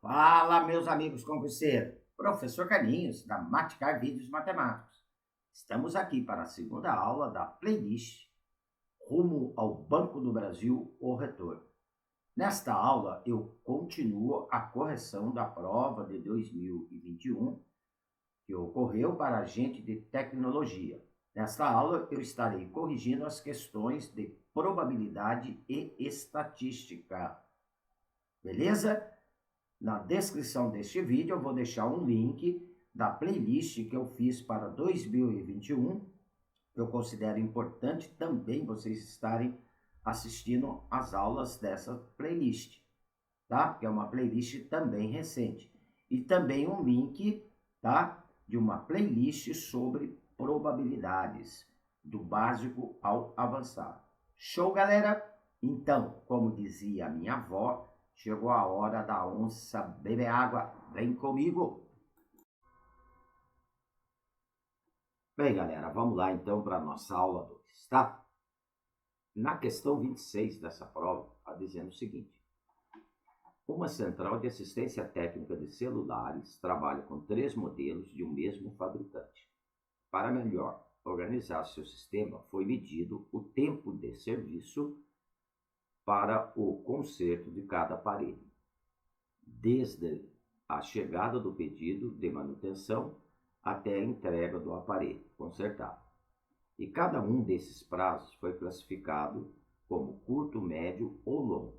Fala, meus amigos concurseiros. Professor Carlinhos, da Maticar Vídeos Matemáticos. Estamos aqui para a segunda aula da playlist Rumo ao Banco do Brasil, o Retorno. Nesta aula, eu continuo a correção da prova de 2021, que ocorreu para agente de tecnologia. Nesta aula, eu estarei corrigindo as questões de probabilidade e estatística. Beleza? Na descrição deste vídeo eu vou deixar um link da playlist que eu fiz para 2021. Eu considero importante também vocês estarem assistindo às aulas dessa playlist, tá? Que é uma playlist também recente. E também um link, tá? De uma playlist sobre probabilidades, do básico ao avançado. Show, galera? Então, como dizia a minha avó, chegou a hora da onça beber água. Vem comigo. Bem, galera, vamos lá então para a nossa aula 2, tá? Na questão 26 dessa prova, está dizendo o seguinte. Uma central de assistência técnica de celulares trabalha com 3 modelos de um mesmo fabricante. Para melhor organizar seu sistema, foi medido o tempo de serviço para o conserto de cada aparelho, desde a chegada do pedido de manutenção até a entrega do aparelho consertado. E cada um desses prazos foi classificado como curto, médio ou longo.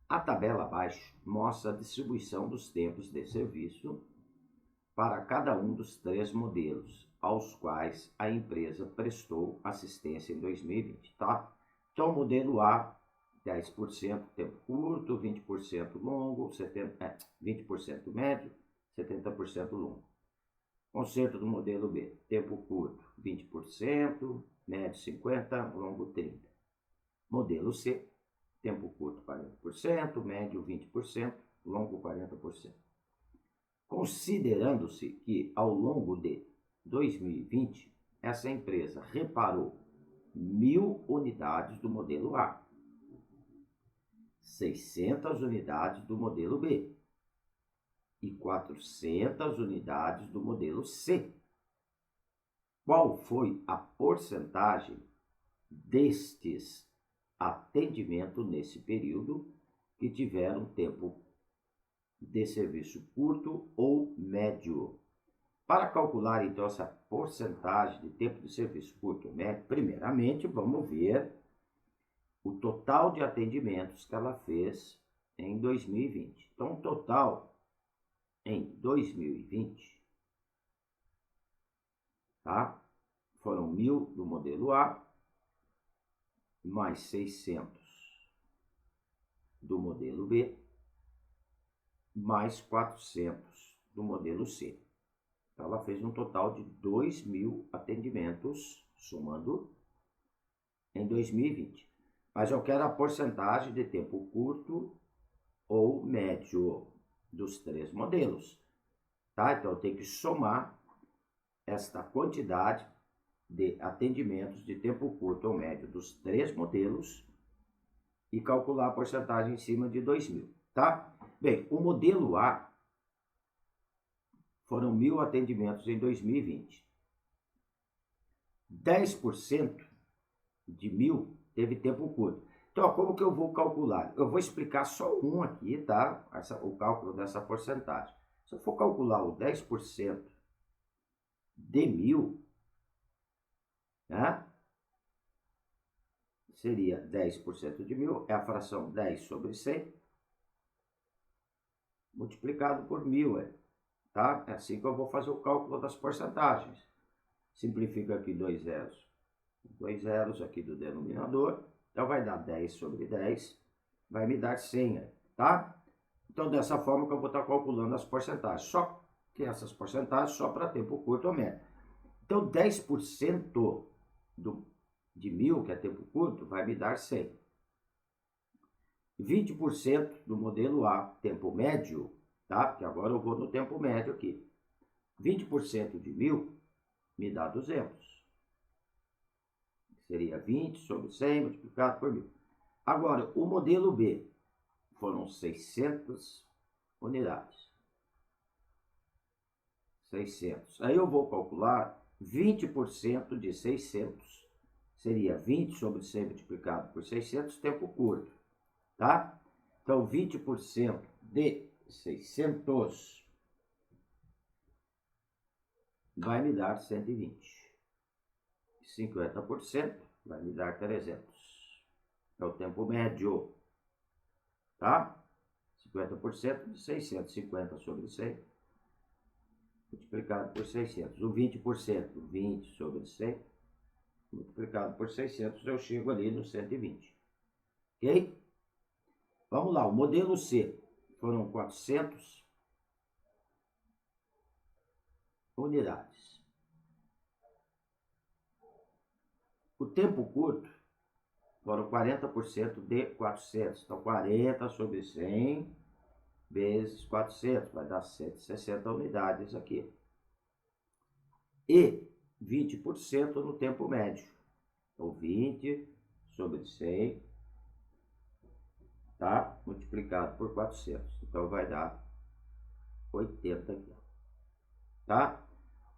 A tabela abaixo mostra a distribuição dos tempos de serviço para cada um dos 3 modelos aos quais a empresa prestou assistência em 2020, tá? Então, o modelo A, 10% tempo curto, 20% longo, 20% médio, 70% longo. Conserto do modelo B, tempo curto, 20%, médio 50%, longo 30%. Modelo C, tempo curto 40%, médio 20%, longo 40%. Considerando-se que ao longo de 2020, essa empresa reparou 1.000 unidades do modelo A, 600 unidades do modelo B e 400 unidades do modelo C. Qual foi a porcentagem destes atendimentos nesse período que tiveram tempo de serviço curto ou médio? Para calcular, então, essa porcentagem de tempo de serviço curto ou médio, primeiramente, vamos ver o total de atendimentos que ela fez em 2020. Então, o total em 2020, tá? Foram 1.000 do modelo A, mais 600 do modelo B, mais 400 do modelo C. Então, ela fez um total de 2.000 atendimentos, somando, em 2020. Mas eu quero a porcentagem de tempo curto ou médio dos 3 modelos, tá? Então, eu tenho que somar esta quantidade de atendimentos de tempo curto ou médio dos 3 modelos e calcular a porcentagem em cima de 2.000, tá? Bem, o modelo A foram 1.000 atendimentos em 2020. 10% de 1.000 teve tempo curto. Então, como que eu vou calcular? Eu vou explicar só um aqui, tá? O cálculo dessa porcentagem. Se eu for calcular o 10% de 1.000, né? Seria 10% de 1.000, é a fração 10 sobre 100, multiplicado por 1.000, tá? É assim que eu vou fazer o cálculo das porcentagens. Simplifica aqui 2 zeros aqui do denominador. Então, vai dar 10 sobre 10, vai me dar 100, tá? Então, dessa forma que eu vou estar calculando as porcentagens. Só que essas porcentagens só para tempo curto ou médio. Então, 10% de 1.000, que é tempo curto, vai me dar 100. 20% do modelo A, tempo médio, tá? Porque agora eu vou no tempo médio aqui. 20% de 1.000 me dá 200. Seria 20 sobre 100 multiplicado por 1.000. Agora, o modelo B foram 600 unidades. 600. Aí eu vou calcular 20% de 600. Seria 20 sobre 100 multiplicado por 600, tempo curto. Tá? Então, 20% de 600 vai me dar 120. 50% vai me dar 300. É o tempo médio. Tá? 50% de 650 sobre 100 multiplicado por 600. O 20%, 20 sobre 100 multiplicado por 600, eu chego ali no 120. Ok? Vamos lá, o modelo C foram 400 unidades. O tempo curto foram 40% de 400. Então, 40 sobre 100 vezes 400, vai dar 160 unidades aqui. E 20% no tempo médio. Então, 20 sobre 100, tá? Multiplicado por 400. Então, vai dar 80 aqui, tá?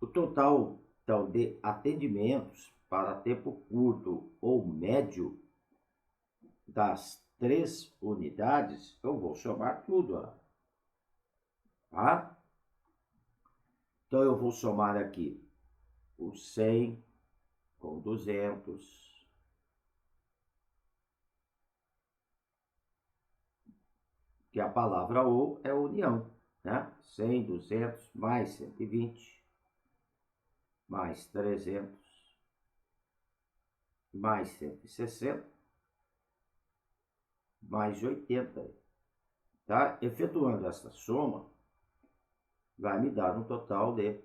O total, então, de atendimentos para tempo curto ou médio das 3 unidades, eu vou somar tudo, ó. Tá? Então, eu vou somar aqui o 100 com 200, que a palavra ou é união, né? 100, 200, mais 120, mais 300, mais 160, mais 80, tá? Efetuando essa soma, vai me dar um total de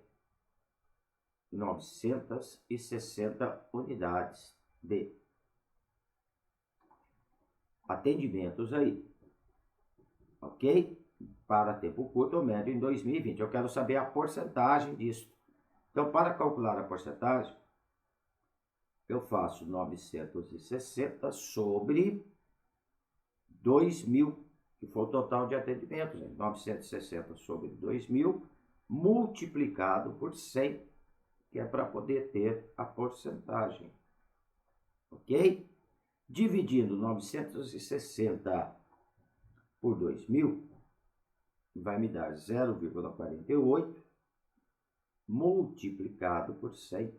960 unidades de atendimentos aí, ok? Para tempo curto ou médio em 2020. Eu quero saber a porcentagem disso. Então, para calcular a porcentagem, eu faço 960 sobre 2.000, que foi o total de atendimentos. 960 sobre 2.000, multiplicado por 100, que é para poder ter a porcentagem. Ok? Dividindo 960 por 2.000, vai me dar 0,48, multiplicado por 100.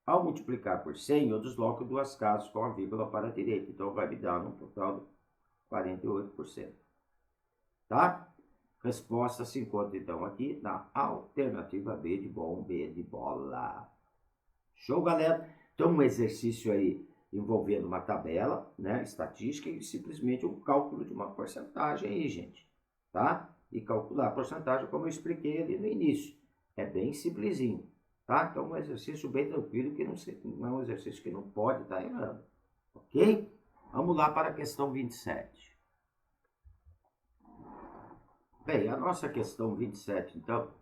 Ao multiplicar por 100, eu desloco duas casas com a vírgula para a direita. Então, vai me dar um total de 48%. Tá? Resposta se encontra, então, aqui na alternativa B de bom, B de bola. Show, galera? Então, um exercício aí envolvendo uma tabela, né, estatística e simplesmente um cálculo de uma porcentagem aí, gente. Tá? E calcular a porcentagem, como eu expliquei ali no início. É bem simplesinho. Tá? Então, um exercício bem tranquilo, que não é um exercício que não pode estar errando. Ok? Vamos lá para a questão 27. Bem, a nossa questão 27, então,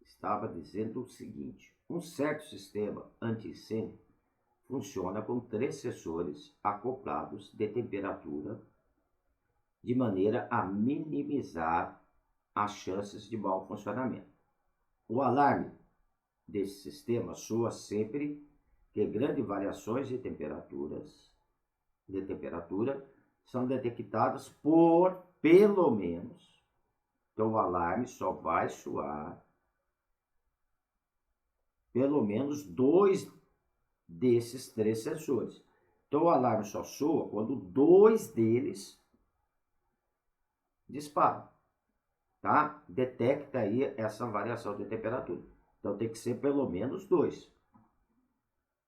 estava dizendo o seguinte: um certo sistema anti-incêndio funciona com 3 sensores acoplados de temperatura de maneira a minimizar as chances de mau funcionamento. O alarme desse sistema soa sempre que grandes variações de temperatura são detectadas por pelo menos. Então, o alarme só vai soar pelo menos 2 desses 3 sensores. Então, o alarme só soa quando 2 deles disparam, tá? Detecta aí essa variação de temperatura. Então, tem que ser pelo menos 2.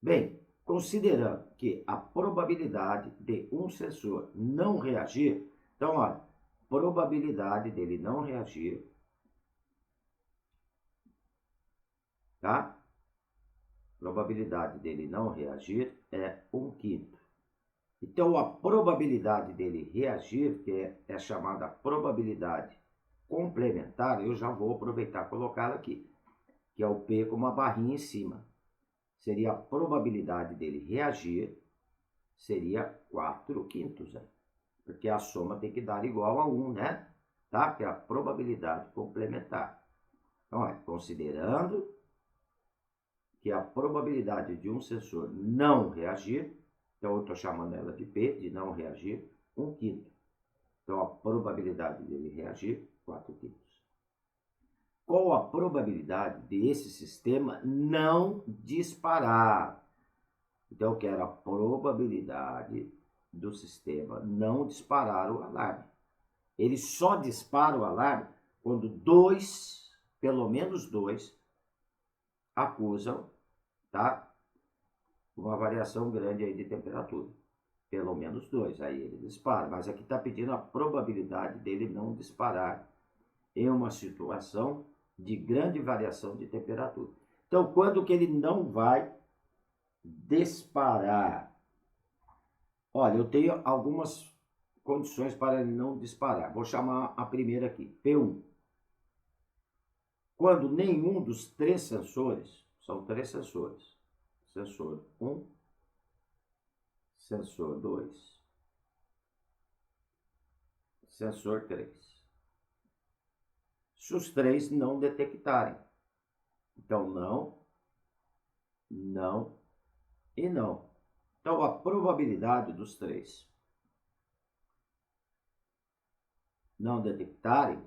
Bem, considerando que a probabilidade de um sensor não reagir, então, olha, probabilidade dele não reagir, tá? Probabilidade dele não reagir é 1/5. Então, a probabilidade dele reagir, que é chamada probabilidade complementar, eu já vou aproveitar e colocá-la aqui, que é o P com uma barrinha em cima. Seria a probabilidade dele reagir, seria 4/5. porque a soma tem que dar igual a 1, né? Tá? Que é a probabilidade complementar. Então, considerando que a probabilidade de um sensor não reagir, então eu estou chamando ela de P, de não reagir, 1/5. Então, a probabilidade dele reagir, 4/5. Qual a probabilidade desse sistema não disparar? Então, eu quero a probabilidade do sistema não disparar o alarme. Ele só dispara o alarme quando pelo menos dois, acusam, tá? Uma variação grande aí de temperatura. Pelo menos dois, aí ele dispara. Mas aqui está pedindo a probabilidade dele não disparar em uma situação de grande variação de temperatura. Então, quando que ele não vai disparar? Olha, eu tenho algumas condições para ele não disparar. Vou chamar a primeira aqui, P1. Quando nenhum dos três sensores, são três sensores, sensor 1, sensor 2, sensor 3. Se os três não detectarem. Então, não e não. Então, a probabilidade dos três não detectarem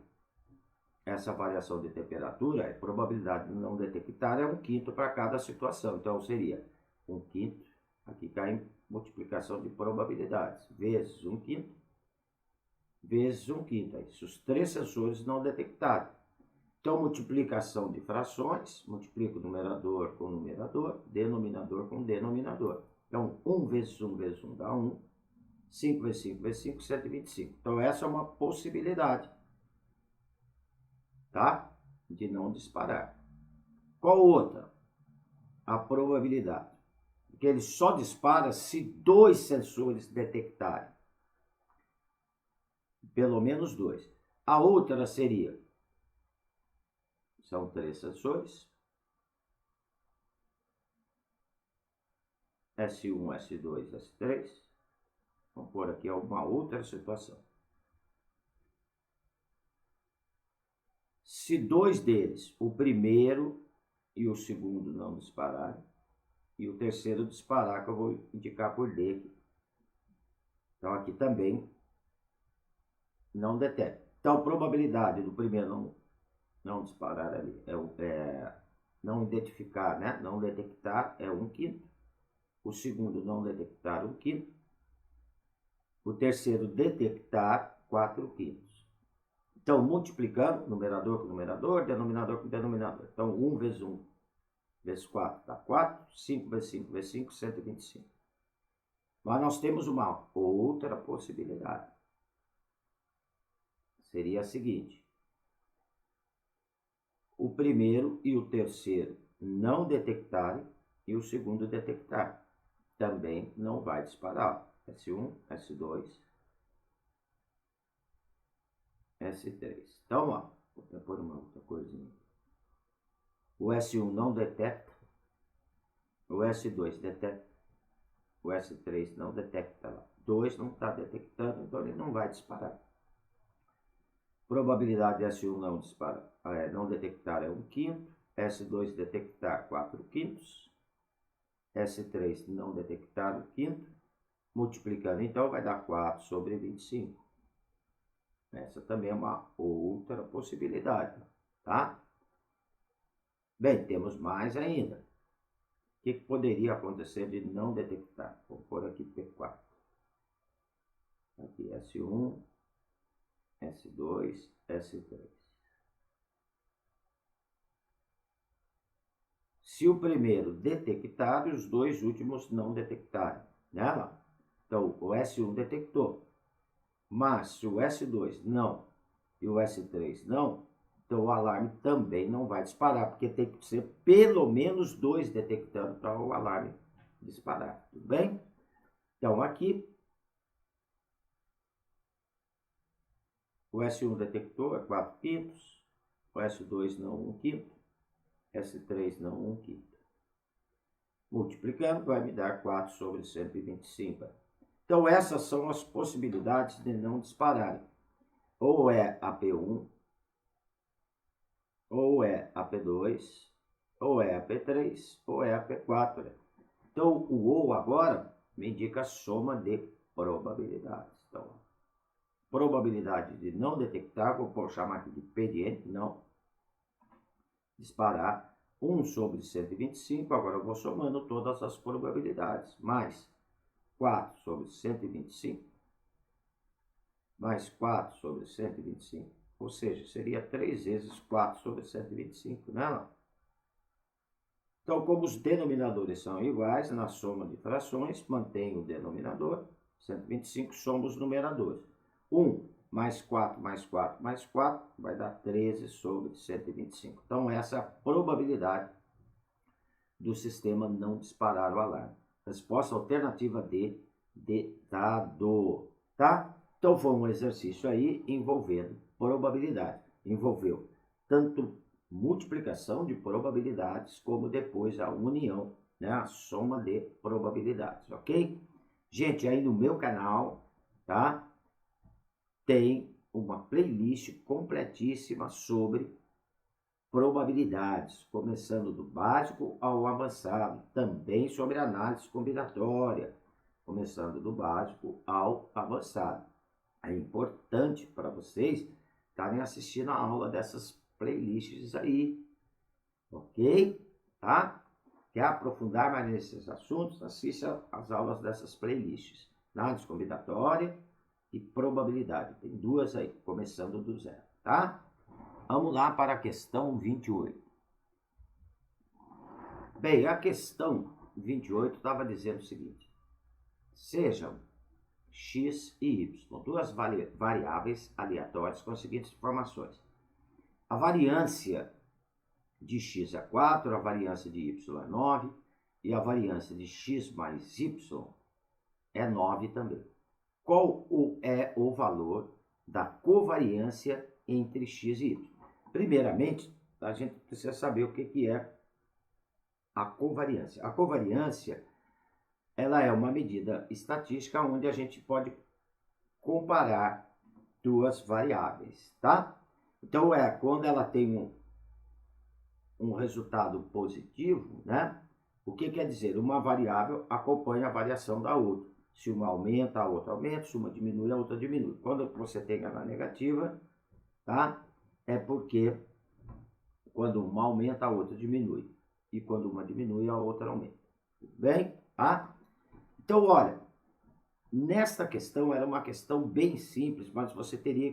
essa variação de temperatura, a probabilidade de não detectar é 1/5 para cada situação. Então, seria 1/5, aqui cai em multiplicação de probabilidades, vezes 1/5, vezes 1/5. Aí, se os três sensores não detectarem. Então, multiplicação de frações, multiplico o numerador com numerador, denominador com denominador. Então, 1 vezes 1 vezes 1 dá 1, 5 vezes 5 vezes 5, 125. Então, essa é uma possibilidade, tá? De não disparar. Qual outra? A probabilidade. Porque ele só dispara se dois sensores detectarem. Pelo menos dois. A outra seria, são três sensores, S1, S2, S3. Vamos pôr aqui uma outra situação. Se dois deles, o primeiro e o segundo, não dispararem, e o terceiro disparar, que eu vou indicar por D aqui. Então, aqui também não detecta. Então, a probabilidade do primeiro não disparar ali, não identificar, né? Não detectar é 1/5. O segundo não detectar 1/5. O terceiro detectar 4/5. Então, multiplicando, numerador com numerador, denominador com denominador. Então, 1 vezes 1 vezes 4 dá 4, 5 vezes 5 vezes 5, 125. Mas nós temos uma outra possibilidade. Seria a seguinte: o primeiro e o terceiro não detectarem e o segundo detectar. Também não vai disparar. S1, S2, S3. Então, ó, vou até pôr uma outra coisinha. O S1 não detecta, o S2 detecta, o S3 não detecta lá. 2 não está detectando, então ele não vai disparar. Probabilidade de S1 não detectar é 1/5, S2 detectar 4/5, S3 não detectar 1/5, multiplicando então vai dar 4 sobre 25. Essa também é uma outra possibilidade, tá? Bem, temos mais ainda. O que poderia acontecer de não detectar? Vou pôr aqui P4. Aqui S1, S2, S3. Se o primeiro detectar e os dois últimos não detectarem, né? Então, o S1 detectou, mas se o S2 não e o S3 não, então o alarme também não vai disparar, porque tem que ser pelo menos dois detectando para o alarme disparar, tudo bem? Então, aqui, o S1 detectou, é 4/5, o S2 não 1/5, S3 não 1/5. Multiplicando, vai me dar 4 sobre 125. Então, essas são as possibilidades de não dispararem. Ou é a P1, ou é a P2, ou é a P3, ou é a P4. Então, o ou agora me indica a soma de probabilidades. Então, probabilidade de não detectar, vou chamar aqui de P de N, não disparar, 1 sobre 125, agora eu vou somando todas as probabilidades, mais 4 sobre 125, mais 4 sobre 125, ou seja, seria 3 vezes 4 sobre 125, né? Então, como os denominadores são iguais, na soma de frações, mantém o denominador, 125, soma os numeradores. 1 mais 4 mais 4 mais 4 vai dar 13 sobre 125. Então, essa é a probabilidade do sistema não disparar o alarme. Resposta alternativa D, de dado, tá? Então, foi um exercício aí envolvendo probabilidade. Envolveu tanto multiplicação de probabilidades, como depois a união, né, a soma de probabilidades, ok? Gente, aí no meu canal, tá, tem uma playlist completíssima sobre probabilidades, começando do básico ao avançado, também sobre análise combinatória, começando do básico ao avançado. É importante para vocês estarem assistindo a aula dessas playlists aí, ok? Tá? Quer aprofundar mais nesses assuntos? Assista as aulas dessas playlists. Análise combinatória e probabilidade. Tem duas aí, começando do zero, tá? Vamos lá para a questão 28. Bem, a questão 28 estava dizendo o seguinte: sejam x e y, duas variáveis aleatórias com as seguintes informações. A variância de x é 4, a variância de y é 9, e a variância de x mais y é 9 também. Qual é o valor da covariância entre x e y? Primeiramente, a gente precisa saber o que é a covariância. A covariância, ela é uma medida estatística onde a gente pode comparar duas variáveis, tá? Então, quando ela tem um resultado positivo, né? O que quer dizer? Uma variável acompanha a variação da outra. Se uma aumenta, a outra aumenta. Se uma diminui, a outra diminui. Quando você tem ela negativa, tá? É porque quando uma aumenta, a outra diminui. E quando uma diminui, a outra aumenta. Tudo bem? Tá? Então, olha, nesta questão era uma questão bem simples, mas você teria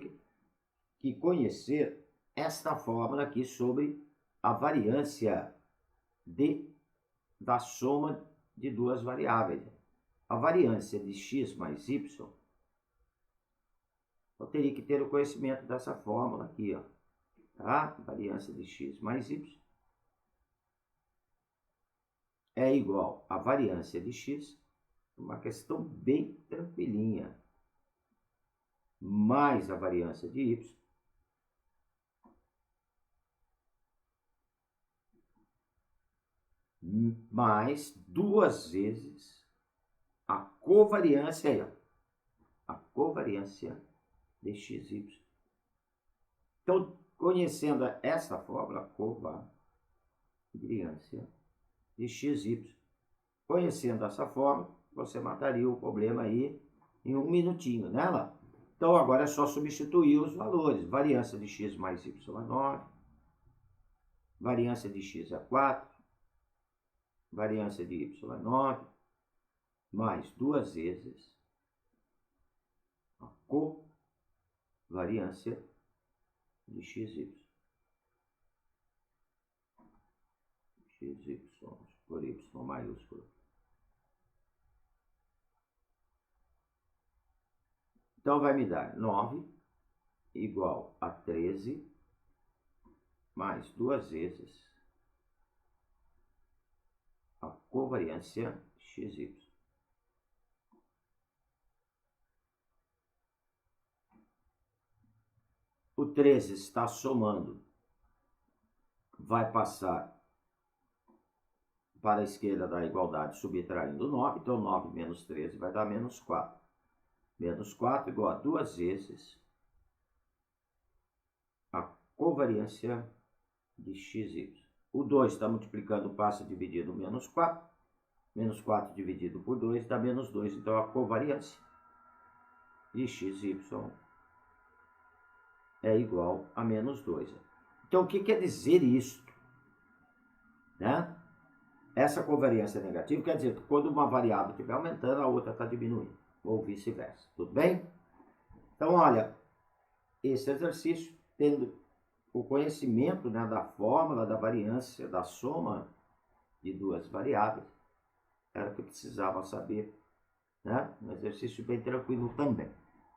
que conhecer esta fórmula aqui sobre a variância da soma de duas variáveis. A variância de x mais y, eu teria que ter o conhecimento dessa fórmula aqui, ó. Tá? Variância de x mais y é igual a variância de x, uma questão bem tranquilinha, mais a variância de y, mais duas vezes a covariância aí, ó, a covariância de xy. Então, conhecendo essa fórmula, covariância de xy, conhecendo essa fórmula, você mataria o problema aí em um minutinho, né, lá? Então, agora é só substituir os valores. Variância de x mais y é 9, variância de x é 4, variância de y é 9, mais duas vezes a covariância de xy. xy por y maiúsculo. Então, vai me dar 9 igual a 13, mais duas vezes a covariância xy. O 13 está somando, vai passar para a esquerda da igualdade, subtraindo 9, então 9 menos 13 vai dar menos 4. menos 4 igual a 2 vezes a covariância de xy. O 2 está multiplicando, passa dividido menos 4. Menos 4 dividido por 2 dá menos 2. Então, a covariância de xy é igual a menos 2. Então, o que quer dizer isso? Né? Essa covariância negativa quer dizer que quando uma variável estiver aumentando, a outra está diminuindo. Ou vice-versa. Tudo bem? Então, olha, esse exercício, tendo o conhecimento, né, da fórmula da variância, da soma de duas variáveis, era o que eu precisava saber. Né? Um exercício bem tranquilo também.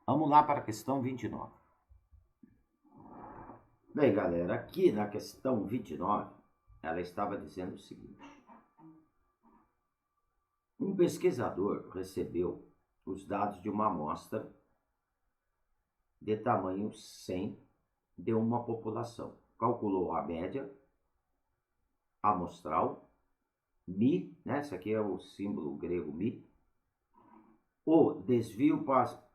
Vamos lá para a questão 29. Bem, galera, aqui na questão 29, ela estava dizendo o seguinte. Um pesquisador recebeu os dados de uma amostra de tamanho 100 de uma população. Calculou a média amostral, μ, né? Esse aqui é o símbolo grego μ. O desvio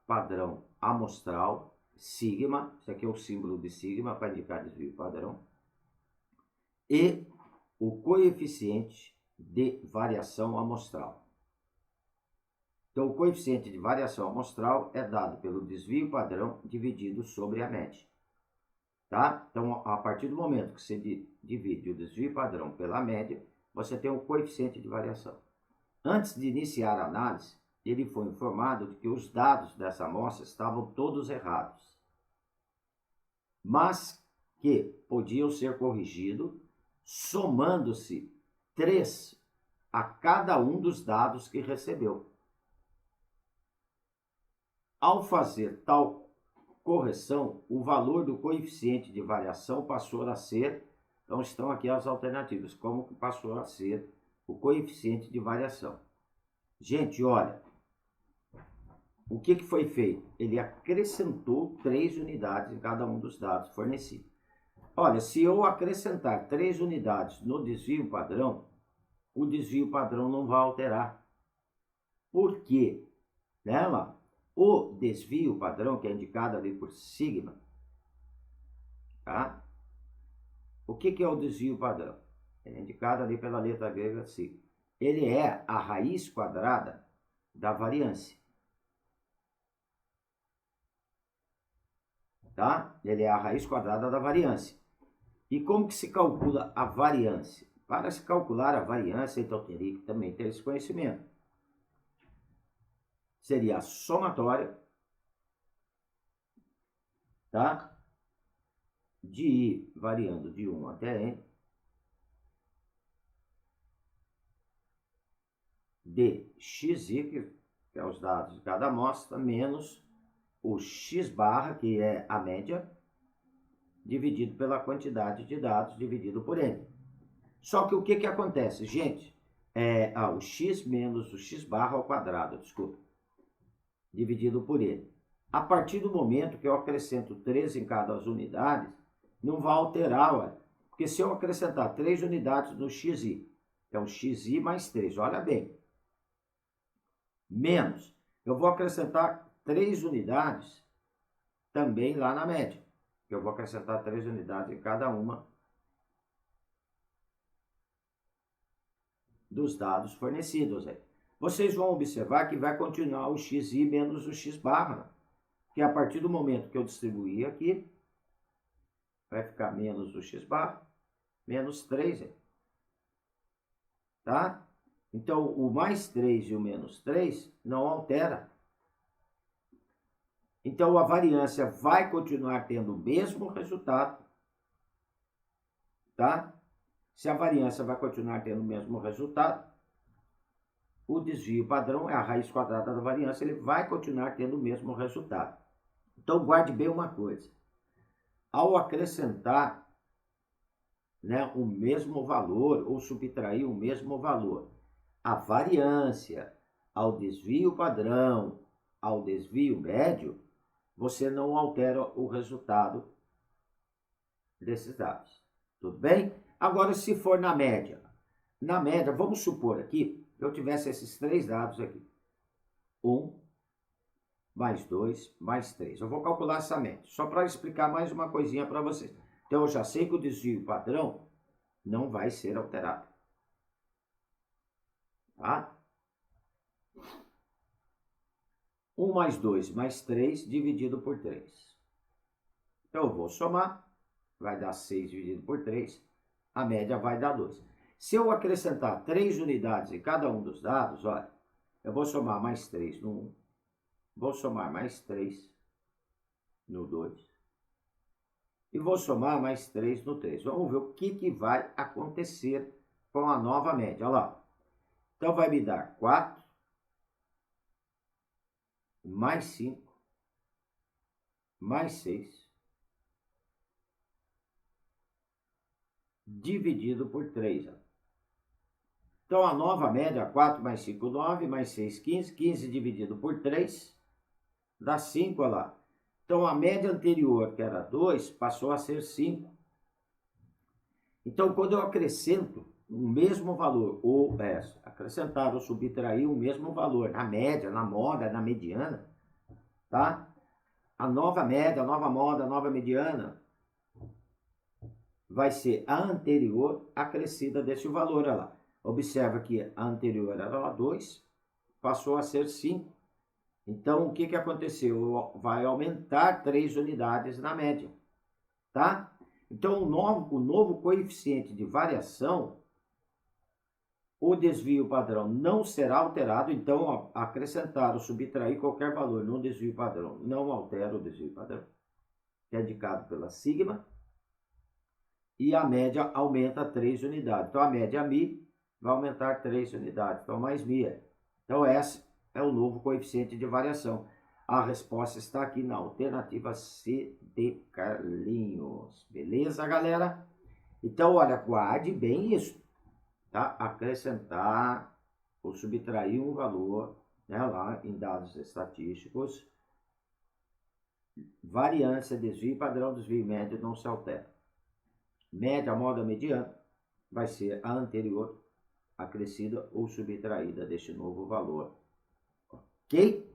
padrão amostral, sigma, esse aqui é o símbolo de sigma para indicar desvio padrão. E o coeficiente de variação amostral. Então, o coeficiente de variação amostral é dado pelo desvio padrão dividido sobre a média. Tá? Então, a partir do momento que você divide o desvio padrão pela média, você tem um coeficiente de variação. Antes de iniciar a análise, ele foi informado de que os dados dessa amostra estavam todos errados, mas que podiam ser corrigidos somando-se 3 a cada um dos dados que recebeu. Ao fazer tal correção, o valor do coeficiente de variação passou a ser, então estão aqui as alternativas, como que passou a ser o coeficiente de variação. Gente, olha, o que foi feito? Ele acrescentou 3 unidades em cada um dos dados fornecidos. Olha, se eu acrescentar 3 unidades no desvio padrão, o desvio padrão não vai alterar. Por quê? Nela, o desvio padrão, que é indicado ali por sigma, tá? O que é o desvio padrão? É indicado ali pela letra grega sigma. Ele é a raiz quadrada da variância. Tá? Ele é a raiz quadrada da variância. E como que se calcula a variância? Para se calcular a variância, então teria que também ter esse conhecimento. Seria a somatória, tá? De I variando de 1 até N, de xi, que é os dados de cada amostra, menos o x barra, que é a média, dividido pela quantidade de dados, dividido por N. Só que o que acontece, gente? O x menos o x barra ao quadrado, desculpa, dividido por N. A partir do momento que eu acrescento 3 em cada unidade, não vai alterar, olha. Porque se eu acrescentar 3 unidades no xi, então xi mais 3, olha bem. Menos, eu vou acrescentar 3 unidades também lá na média. Eu vou acrescentar 3 unidades em cada uma dos dados fornecidos. Vocês vão observar que vai continuar o xi menos o x barra, que a partir do momento que eu distribuir aqui, vai ficar menos o x barra, menos 3. Tá? Então, o mais 3 e o menos 3 não altera. Então, a variância vai continuar tendo o mesmo resultado. Tá? Se a variância vai continuar tendo o mesmo resultado, o desvio padrão é a raiz quadrada da variância, ele vai continuar tendo o mesmo resultado. Então, guarde bem uma coisa. Ao acrescentar, né, o mesmo valor ou subtrair o mesmo valor, a variância ao desvio padrão, ao desvio médio, você não altera o resultado desses dados. Tudo bem? Agora, se for na média, vamos supor aqui, eu tivesse esses 3 dados aqui. 1, mais 2, mais 3. Eu vou calcular essa média, só para explicar mais uma coisinha para vocês. Então, eu já sei que o desvio padrão não vai ser alterado. Tá? 1 mais 2 mais 3 dividido por 3. Então, eu vou somar, vai dar 6 dividido por 3, a média vai dar 2. Se eu acrescentar 3 unidades em cada um dos dados, olha, eu vou somar mais 3 no 1, vou somar mais 3 no 2 e vou somar mais 3 no 3. Vamos ver o que vai acontecer com a nova média. Olha lá. Então, vai me dar 4 mais 5 mais 6 dividido por 3. Então, a nova média, 4 mais 5, 9, mais 6, 15. 15 dividido por 3 dá 5, olha lá. Então, a média anterior, que era 2, passou a ser 5. Então, quando eu acrescento o mesmo valor, ou acrescentar ou subtrair o mesmo valor na média, na moda, na mediana, tá? A nova média, a nova moda, a nova mediana vai ser a anterior acrescida desse valor, olha lá. Observa que a anterior era 2, passou a ser 5. Então, o que aconteceu? Vai aumentar 3 unidades na média, tá? Então, o novo coeficiente de variação, o desvio padrão não será alterado. Então, acrescentar ou subtrair qualquer valor no desvio padrão não altera o desvio padrão, que é indicado pela sigma, e a média aumenta 3 unidades. Então, a média mi vai aumentar 3 unidades, então mais mi. Então, essa é o novo coeficiente de variação. A resposta está aqui na alternativa C de Carlinhos. Beleza, galera? Então, olha, guarde bem isso, tá? Acrescentar ou subtrair um valor, né, lá em dados estatísticos. Variância, desvio padrão, desvio médio não se altera. Média, moda, mediana vai ser a anterior acrescida ou subtraída deste novo valor. Ok?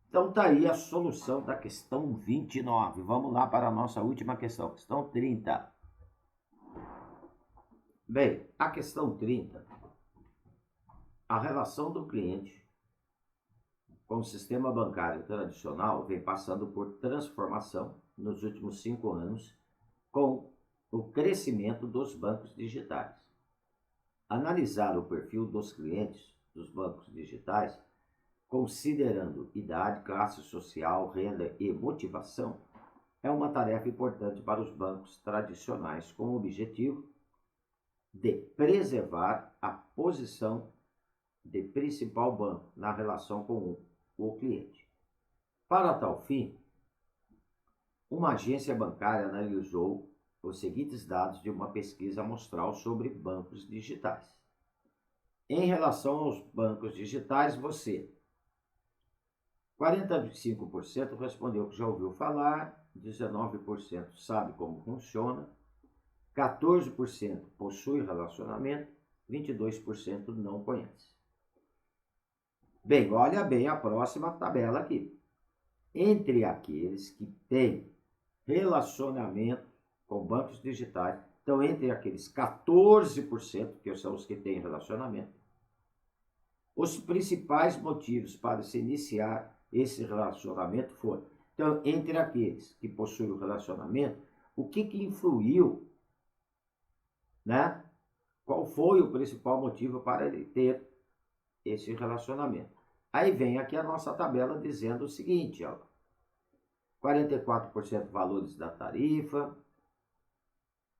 Então, tá aí a solução da questão 29. Vamos lá para a nossa última questão, questão 30. Bem, a questão 30, a relação do cliente com o sistema bancário tradicional vem passando por transformação nos últimos 5 anos com o crescimento dos bancos digitais. Analisar o perfil dos clientes dos bancos digitais, considerando idade, classe social, renda e motivação, é uma tarefa importante para os bancos tradicionais, com o objetivo de preservar a posição de principal banco na relação com o cliente. Para tal fim, uma agência bancária analisou os seguintes dados de uma pesquisa amostral sobre bancos digitais. Em relação aos bancos digitais, 45% respondeu que já ouviu falar, 19% sabe como funciona, 14% possui relacionamento, 22% não conhece. Bem, olha bem a próxima tabela aqui. Entre aqueles que têm relacionamento com bancos digitais, então entre aqueles 14%, que são os que têm relacionamento, os principais motivos para se iniciar esse relacionamento foram, então, entre aqueles que possuem o relacionamento, o que influiu, né? Qual foi o principal motivo para ele ter esse relacionamento? Aí vem aqui a nossa tabela dizendo o seguinte, ó, 44% valores da tarifa,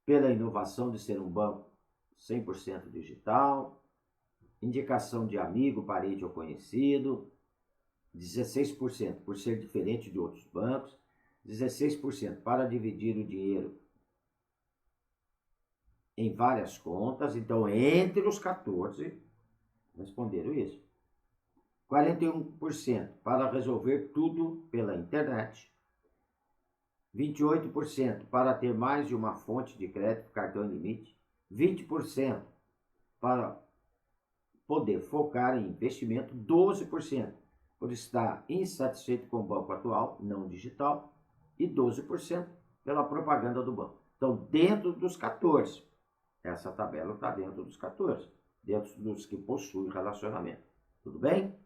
pela inovação de ser um banco 100% digital, indicação de amigo, parente ou conhecido, 16% por ser diferente de outros bancos, 16% para dividir o dinheiro em várias contas. Então, entre os 14, responderam isso. 41% para resolver tudo pela internet. 28% para ter mais de uma fonte de crédito, cartão limite. 20% para poder focar em investimento. 12% por estar insatisfeito com o banco atual, não digital, e 12% pela propaganda do banco. Então, dentro dos 14, essa tabela está dentro dos 14, dentro dos que possuem relacionamento. Tudo bem?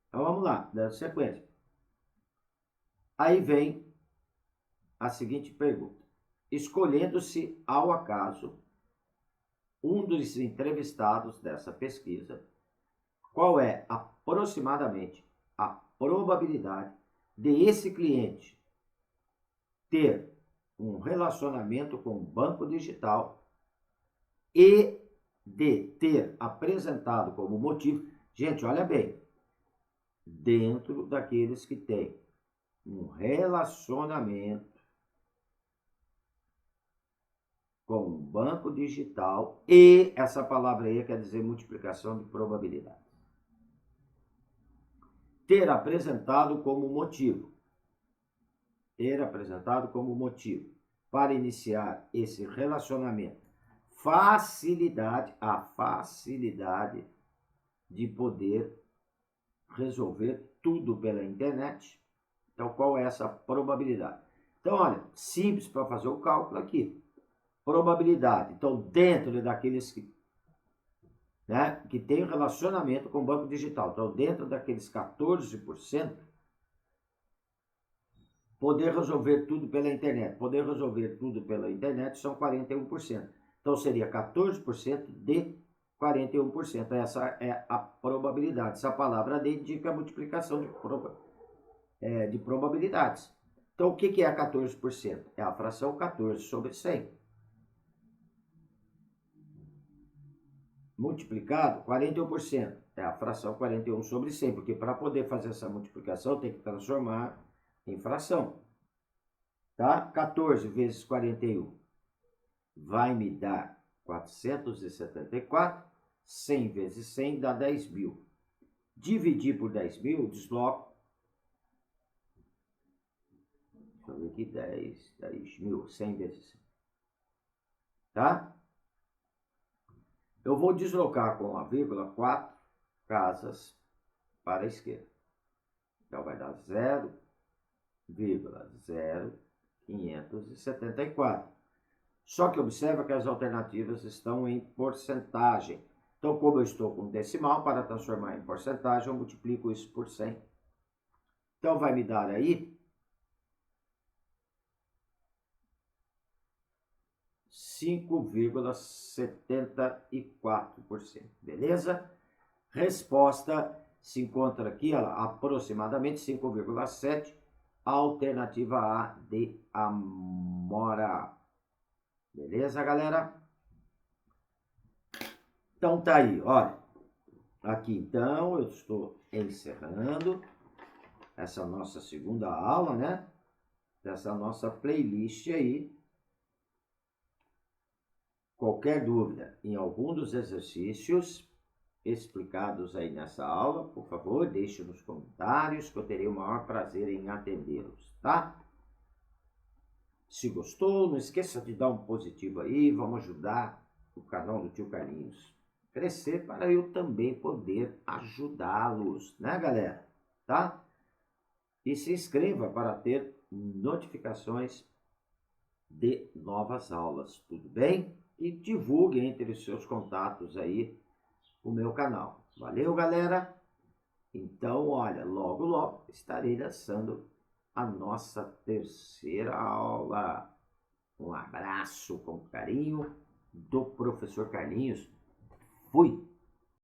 Então, vamos lá, dando sequência. Aí vem a seguinte pergunta. Escolhendo-se ao acaso um dos entrevistados dessa pesquisa, qual é aproximadamente a probabilidade de esse cliente ter um relacionamento com o banco digital e de ter apresentado como motivo, gente, olha bem, dentro daqueles que têm um relacionamento com o banco digital e essa palavra aí quer dizer multiplicação de probabilidades. Ter apresentado como motivo para iniciar esse relacionamento. A facilidade de poder resolver tudo pela internet. Então, qual é essa probabilidade? Então, olha, simples para fazer o cálculo aqui. Probabilidade. Então, dentro daqueles que tem relacionamento com o banco digital, então, dentro daqueles 14%, poder resolver tudo pela internet. Poder resolver tudo pela internet são 41%. Então, seria 14% de 41%. Essa é a probabilidade. Essa palavra D indica a multiplicação de probabilidades. Então, o que é 14%? É a fração 14 sobre 100. Multiplicado, 41%. É a fração 41 sobre 100. Porque para poder fazer essa multiplicação, tem que transformar em fração. Tá? 14 vezes 41 vai me dar 474. 100 vezes 100 dá 10 mil. Dividir por 10 mil, desloco. Deixa eu ver aqui, 10 mil, 100 vezes 100. Tá? Eu vou deslocar com a vírgula 4 casas para a esquerda. Então, vai dar 0,0574. Só que observa que as alternativas estão em porcentagem. Então, como eu estou com decimal, para transformar em porcentagem, eu multiplico isso por 100. Então, vai me dar aí 5,74%. Beleza? Resposta se encontra aqui, aproximadamente 5,7%. Alternativa A de Amora. Beleza, galera? Então tá aí, olha. Aqui então eu estou encerrando essa nossa segunda aula, né? Dessa nossa playlist aí. Qualquer dúvida em algum dos exercícios explicados aí nessa aula, por favor, deixe nos comentários que eu terei o maior prazer em atendê-los, tá? Se gostou, não esqueça de dar um positivo aí, vamos ajudar o canal do Tio Carlinhos crescer para eu também poder ajudá-los, né, galera? Tá? E se inscreva para ter notificações de novas aulas, tudo bem? E divulgue entre os seus contatos aí o meu canal. Valeu, galera? Então, olha, logo, logo estarei lançando a nossa terceira aula. Um abraço com carinho do professor Carlinhos. Fui!